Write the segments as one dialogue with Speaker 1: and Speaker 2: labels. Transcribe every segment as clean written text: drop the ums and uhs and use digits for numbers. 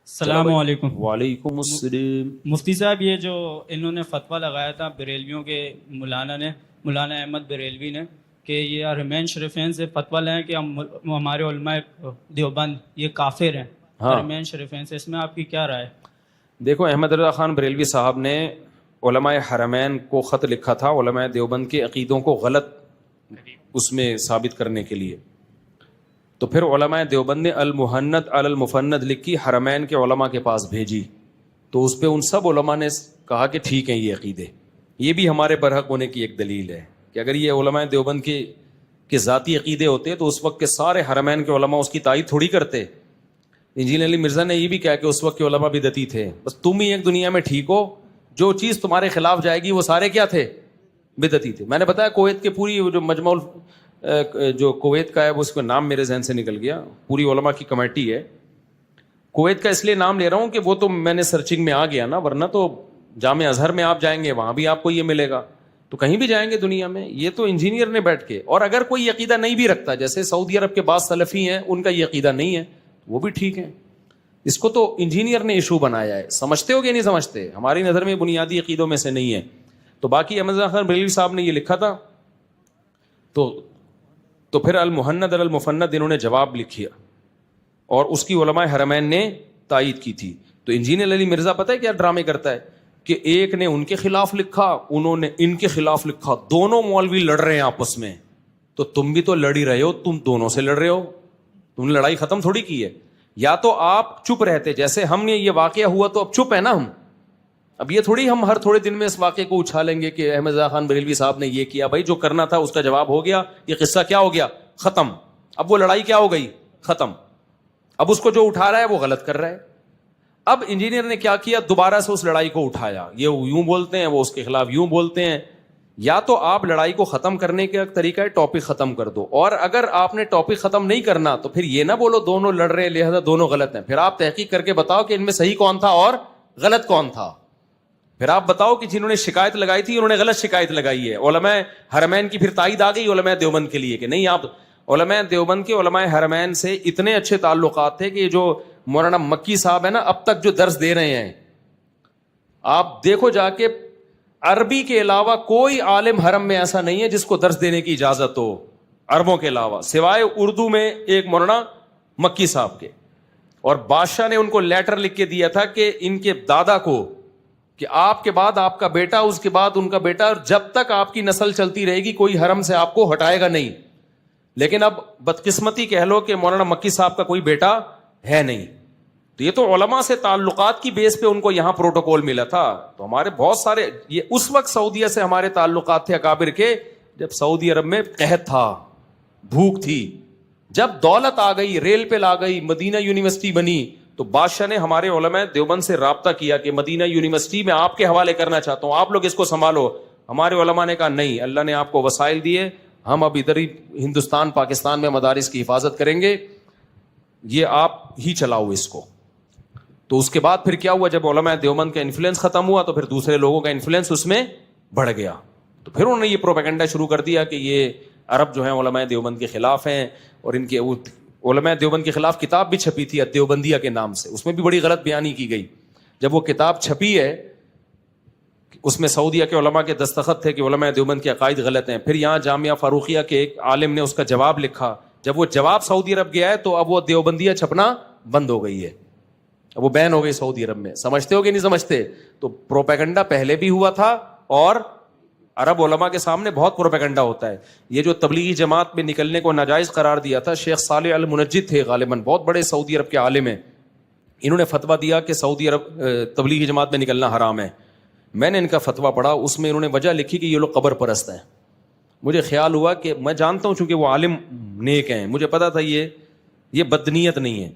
Speaker 1: السلام علیکم۔
Speaker 2: وعلیکم السلام۔
Speaker 1: مفتی صاحب، یہ جو انہوں نے فتویٰ لگایا تھا بریلویوں کے مولانا احمد بریلوی نے کہ یہ حرمین شریفین سے فتویٰ لیں کہ ہمارے علماء دیوبند یہ کافر ہیں حرمین شریفین سے، اس میں آپ کی کیا رائے؟
Speaker 2: دیکھو، احمد رضا خان بریلوی صاحب نے علماء حرمین کو خط لکھا تھا علماء دیوبند کے عقیدوں کو غلط اس میں ثابت کرنے کے لیے، تو پھر علماء دیوبند نے المحند علی المفند لکھی، حرمین کے علماء کے پاس بھیجی، تو اس پہ ان سب علماء نے کہا کہ ٹھیک ہیں یہ عقیدے۔ یہ بھی ہمارے برحق ہونے کی ایک دلیل ہے کہ اگر یہ علماء دیوبند کے ذاتی عقیدے ہوتے تو اس وقت کے سارے حرمین کے علماء اس کی تائید تھوڑی کرتے۔ انجینئر علی مرزا نے یہ بھی کہا کہ اس وقت کے علماء بدعتی تھے، بس تم ہی ایک دنیا میں ٹھیک ہو، جو چیز تمہارے خلاف جائے گی وہ سارے کیا تھے؟ بدعتی تھے۔ میں نے بتایا کویت کے پوری جو مجمع جو کویت کا ہے، وہ اس کا نام میرے ذہن سے نکل گیا، پوری علماء کی کمیٹی ہے کویت کا، اس لیے نام لے رہا ہوں کہ وہ تو میں نے سرچنگ میں آ گیا نا، ورنہ تو جامع ازہر میں آپ جائیں گے وہاں بھی آپ کو یہ ملے گا، تو کہیں بھی جائیں گے دنیا میں یہ تو انجینئر نے بیٹھ کے، اور اگر کوئی عقیدہ نہیں بھی رکھتا، جیسے سعودی عرب کے بعض سلفی ہیں ان کا یہ عقیدہ نہیں ہے، وہ بھی ٹھیک ہے، اس کو تو انجینئر نے ایشو بنایا ہے۔ سمجھتے ہو کہ نہیں سمجھتے؟ ہماری نظر میں بنیادی عقیدوں میں سے نہیں ہے۔ تو باقی احمد رضا خان بریلوی صاحب نے یہ لکھا تھا، تو پھر المحند علی المفند انہوں نے جواب لکھیا اور اس کی علماء حرمین نے تائید کی تھی۔ تو انجینئر علی مرزا پتہ ہے کیا ڈرامے کرتا ہے کہ ایک نے ان کے خلاف لکھا، انہوں نے ان کے خلاف لکھا، دونوں مولوی لڑ رہے ہیں آپس میں، تو تم بھی تو لڑ ہی رہے ہو، تم دونوں سے لڑ رہے ہو، تم نے لڑائی ختم تھوڑی کی ہے۔ یا تو آپ چپ رہتے، جیسے ہم نے یہ واقعہ ہوا تو اب چپ ہے نا ہم، اب یہ تھوڑی ہم ہر تھوڑے دن میں اس واقعے کو اچھالیں گے کہ احمد رضا خان بریلوی صاحب نے یہ کیا۔ بھائی جو کرنا تھا اس کا جواب ہو گیا، یہ قصہ کیا ہو گیا؟ ختم۔ اب وہ لڑائی کیا ہو گئی؟ ختم۔ اب اس کو جو اٹھا رہا ہے وہ غلط کر رہا ہے۔ اب انجینئر نے کیا کیا؟ دوبارہ سے اس لڑائی کو اٹھایا، یہ یوں بولتے ہیں، وہ اس کے خلاف یوں بولتے ہیں۔ یا تو آپ لڑائی کو ختم کرنے کا طریقہ ہے ٹاپک ختم کر دو، اور اگر آپ نے ٹاپک ختم نہیں کرنا تو پھر یہ نہ بولو دونوں لڑ رہے لہذا دونوں غلط ہیں، پھر آپ تحقیق کر کے بتاؤ کہ ان میں صحیح کون تھا اور غلط کون تھا۔ پھر آپ بتاؤ کہ جنہوں نے شکایت لگائی تھی انہوں نے غلط شکایت لگائی ہے۔ علماء حرمین کی پھر تائید آ گئی علماء دیوبند کے لیے کہ نہیں، آپ علماء دیوبند کے علماء حرمین سے اتنے اچھے تعلقات تھے کہ جو مولانا مکی صاحب ہے نا، اب تک جو درس دے رہے ہیں آپ دیکھو جا کے، عربی کے علاوہ کوئی عالم حرم میں ایسا نہیں ہے جس کو درس دینے کی اجازت ہو، عربوں کے علاوہ، سوائے اردو میں ایک مولانا مکی صاحب کے، اور بادشاہ نے ان کو لیٹر لکھ کے دیا تھا کہ ان کے دادا کو، کہ آپ کے بعد آپ کا بیٹا، اس کے بعد ان کا بیٹا، جب تک آپ کی نسل چلتی رہے گی کوئی حرم سے آپ کو ہٹائے گا نہیں۔ لیکن اب بدقسمتی کہہ لو کہ مولانا مکی صاحب کا کوئی بیٹا ہے نہیں، تو یہ تو علماء سے تعلقات کی بیس پہ ان کو یہاں پروٹوکول ملا تھا۔ تو ہمارے بہت سارے، یہ اس وقت سعودیہ سے ہمارے تعلقات تھے اکابر کے جب سعودی عرب میں قحط تھا، بھوک تھی، جب دولت آ گئی، ریل پہ لا گئی، مدینہ یونیورسٹی بنی، تو بادشاہ نے ہمارے علماء دیوبند سے رابطہ کیا کہ مدینہ یونیورسٹی میں آپ کے حوالے کرنا چاہتا ہوں، آپ لوگ اس کو سنبھالو۔ ہمارے علماء نے کہا نہیں، اللہ نے آپ کو وسائل دیے، ہم اب ادھر ہی ہندوستان پاکستان میں مدارس کی حفاظت کریں گے، یہ آپ ہی چلاؤ اس کو۔ تو اس کے بعد پھر کیا ہوا؟ جب علماء دیوبند کا انفلوئنس ختم ہوا تو پھر دوسرے لوگوں کا انفلوئنس اس میں بڑھ گیا، تو پھر انہوں نے یہ پروپیگنڈا شروع کر دیا کہ یہ عرب جو ہیں علماء دیوبند کے خلاف ہیں، اور ان کے علماء دیوبند کے خلاف کتاب بھی چھپی تھی دیوبندیہ کے نام سے، اس میں بھی بڑی غلط بیانی کی گئی۔ جب وہ کتاب چھپی ہے اس میں سعودیہ کے علماء کے دستخط تھے کہ علماء دیوبند کے عقائد غلط ہیں، پھر یہاں جامعہ فاروقیہ کے ایک عالم نے اس کا جواب لکھا، جب وہ جواب سعودی عرب گیا ہے تو اب وہ دیوبندیہ چھپنا بند ہو گئی ہے، اب وہ بین ہو گئی سعودی عرب میں۔ سمجھتے ہو کہ نہیں سمجھتے؟ تو پروپیگنڈا پہلے بھی ہوا تھا، اور عرب علماء کے سامنے بہت پروپیگنڈا ہوتا ہے۔ یہ جو تبلیغی جماعت میں نکلنے کو ناجائز قرار دیا تھا، شیخ صالح المنجد تھے غالباً، بہت بڑے سعودی عرب کے عالم ہیں، انہوں نے فتویٰ دیا کہ سعودی عرب تبلیغی جماعت میں نکلنا حرام ہے۔ میں نے ان کا فتویٰ پڑھا، اس میں انہوں نے وجہ لکھی کہ یہ لوگ قبر پرست ہیں۔ مجھے خیال ہوا کہ میں جانتا ہوں چونکہ وہ عالم نیک ہیں، مجھے پتا تھا یہ بدنیت نہیں ہے،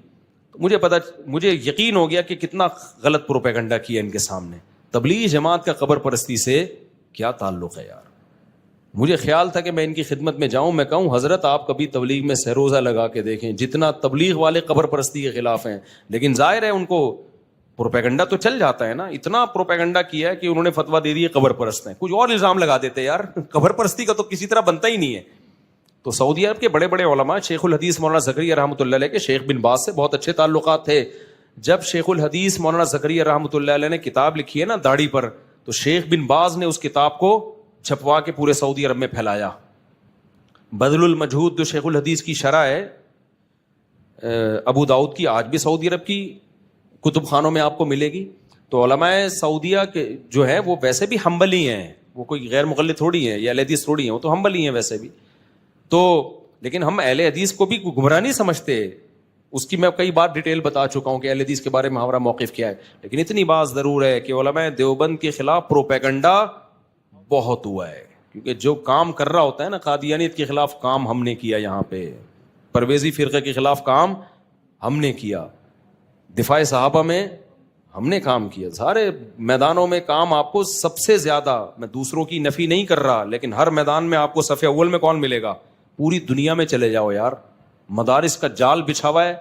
Speaker 2: مجھے یقین ہو گیا کہ کتنا غلط پروپیگنڈا کیا ان کے سامنے۔ تبلیغی جماعت کا قبر پرستی سے کیا تعلق ہے یار؟ مجھے خیال تھا کہ میں ان کی خدمت میں جاؤں، میں کہوں حضرت آپ کبھی تبلیغ میں سہروزہ لگا کے دیکھیں، جتنا تبلیغ والے قبر پرستی کے خلاف ہیں، لیکن ظاہر ہے ان کو پروپیگنڈا تو چل جاتا ہے نا، اتنا پروپیگنڈا کیا ہے کہ انہوں نے فتویٰ دے دی قبر پرست ہیں، کچھ اور الزام لگا دیتے یار، قبر پرستی کا تو کسی طرح بنتا ہی نہیں ہے۔ تو سعودی عرب کے بڑے بڑے علماء، شیخ الحدیث مولانا زکریا رحمۃ اللہ علیہ کے شیخ بن باز سے بہت اچھے تعلقات تھے، جب شیخ الحدیث مولانا زکریا رحمۃ اللہ علیہ نے کتاب لکھی ہے نا داڑھی پر, تو شیخ بن باز نے اس کتاب کو چھپوا کے پورے سعودی عرب میں پھیلایا. بذل المجہود جو شیخ الحدیث کی شرح ہے ابو داؤد کی, آج بھی سعودی عرب کی کتب خانوں میں آپ کو ملے گی. تو علماء سعودیہ کے جو ہے وہ ویسے بھی ہمبل ہی ہیں, وہ کوئی غیر مقلد تھوڑی ہیں یا اہل حدیث تھوڑی ہیں, وہ تو ہمبل ہی ہیں ویسے بھی. تو لیکن ہم اہل حدیث کو بھی گمراہ نہیں سمجھتے, اس کی میں کئی بار ڈیٹیل بتا چکا ہوں کہ اہل حدیث کے بارے میں ہمارا موقف کیا ہے. لیکن اتنی بات ضرور ہے کہ علماء دیوبند کے خلاف پروپیگنڈا بہت ہوا ہے, کیونکہ جو کام کر رہا ہوتا ہے نا, قادیانیت کے خلاف کام ہم نے کیا, یہاں پہ پرویزی فرقے کے خلاف کام ہم نے کیا, دفاع صحابہ میں ہم نے کام کیا, سارے میدانوں میں کام. آپ کو سب سے زیادہ, میں دوسروں کی نفی نہیں کر رہا, لیکن ہر میدان میں آپ کو صف اول میں کون ملے گا؟ پوری دنیا میں چلے جاؤ یار, مدارس کا جال بچھا ہوا ہے,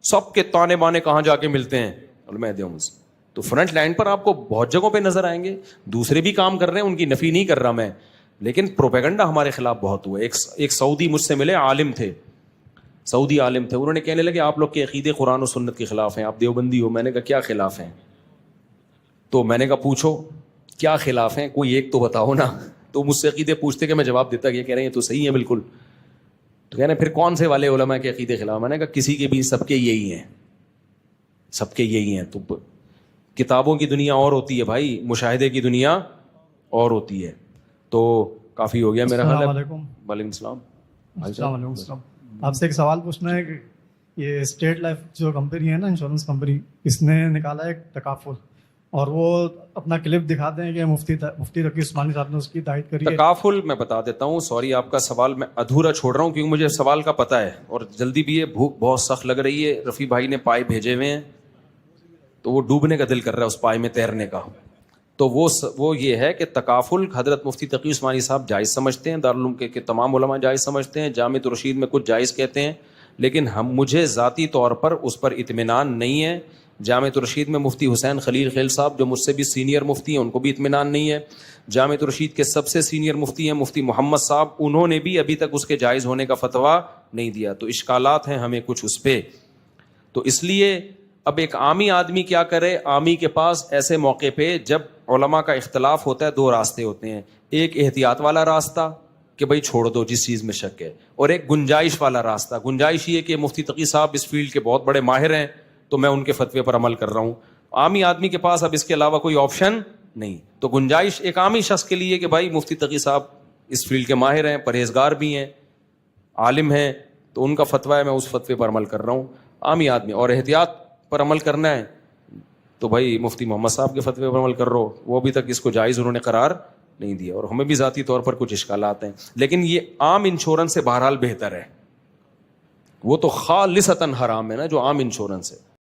Speaker 2: سب کے تانے بانے کہاں جا کے ملتے ہیں؟ علماء دیوبند. تو فرنٹ لائن پر آپ کو بہت جگہوں پہ نظر آئیں گے, دوسرے بھی کام کر رہے ہیں, ان کی نفی نہیں کر رہا میں, لیکن پروپیگنڈا ہمارے خلاف بہت ہوا ہے. ایک سعودی مجھ سے ملے, عالم تھے, سعودی عالم تھے, انہوں نے کہنے لگے آپ لوگ کے عقیدے قرآن و سنت کے خلاف ہیں, آپ دیوبندی ہو. میں نے کہا کیا خلاف ہیں؟ تو میں نے کہا پوچھو کیا خلاف ہیں, کوئی ایک تو بتاؤ نا. تو مجھ سے عقیدے پوچھتے کہ میں جواب دیتا کہ یہ کہہ رہے ہیں تو صحیح ہے بالکل. تو کہہ رہے پھر کون سے والے علماء کے عقیدے خلاف؟ میں نے کہا کسی کے بھی, سب کے یہی ہیں, سب کے یہی ہیں. تو کتابوں کی دنیا اور ہوتی ہے بھائی, مشاہدے کی دنیا اور ہوتی ہے. تو کافی ہو گیا میرا خیال ہے. وعلیکم السلام.
Speaker 3: السلام علیکم. آپ سے ایک سوال پوچھنا ہے کہ یہ اسٹیٹ لائف جو کمپنی ہے نا, انشورنس کمپنی, اس نے نکالا ایک تکافل, اور وہ اپنا کلپ دکھاتے ہیں کہ مفتی تقی عثمانی صاحب نے اس کی تائید کری ہے.
Speaker 2: تکافل میں بتا دیتا ہوں, سوری آپ کا سوال میں ادھورا چھوڑ رہا ہوں کیونکہ مجھے سوال کا پتہ ہے اور جلدی بھی ہے, بھوک بہت سخت لگ رہی ہے. رفیع بھائی نے پائے بھیجے ہوئے ہیں, تو وہ ڈوبنے کا دل کر رہا ہے اس پائے میں تیرنے کا. تو وہ یہ ہے کہ تکافل حضرت مفتی تقی عثمانی صاحب جائز سمجھتے ہیں, دارالعلوم کے تمام علماء جائز سمجھتے ہیں, جامع الرشید میں کچھ جائز کہتے ہیں, لیکن مجھے ذاتی طور پر اس پر اطمینان نہیں ہے. جامع الرشید میں مفتی حسین خلیل خیل صاحب جو مجھ سے بھی سینئر مفتی ہیں, ان کو بھی اطمینان نہیں ہے. جامع الرشید کے سب سے سینئر مفتی ہیں مفتی محمد صاحب, انہوں نے بھی ابھی تک اس کے جائز ہونے کا فتویٰ نہیں دیا. تو اشکالات ہیں ہمیں کچھ اس پہ. تو اس لیے اب ایک عامی آدمی کیا کرے؟ عامی کے پاس ایسے موقع پہ جب علماء کا اختلاف ہوتا ہے, دو راستے ہوتے ہیں. ایک احتیاط والا راستہ کہ بھائی چھوڑ دو جس چیز میں شک ہے, اور ایک گنجائش والا راستہ. گنجائش یہ کہ مفتی تقی صاحب اس فیلڈ کے بہت بڑے ماہر ہیں, تو میں ان کے فتوے پر عمل کر رہا ہوں. عامی آدمی کے پاس اب اس کے علاوہ کوئی آپشن نہیں. تو گنجائش ایک عامی شخص کے لیے کہ بھائی مفتی تقی صاحب اس فیلڈ کے ماہر ہیں, پرہیزگار بھی ہیں, عالم ہیں, تو ان کا فتویٰ ہے, میں اس فتوے پر عمل کر رہا ہوں. عامی آدمی اور احتیاط پر عمل کرنا ہے تو بھائی مفتی محمد صاحب کے فتوے پر عمل کر رہو, وہ ابھی تک اس کو جائز انہوں نے قرار نہیں دیا, اور ہمیں بھی ذاتی طور پر کچھ اشکالات ہیں. لیکن یہ عام انشورنس سے بہرحال بہتر ہے, وہ تو خالصتاً حرام ہے نا جو عام انشورنس ہے.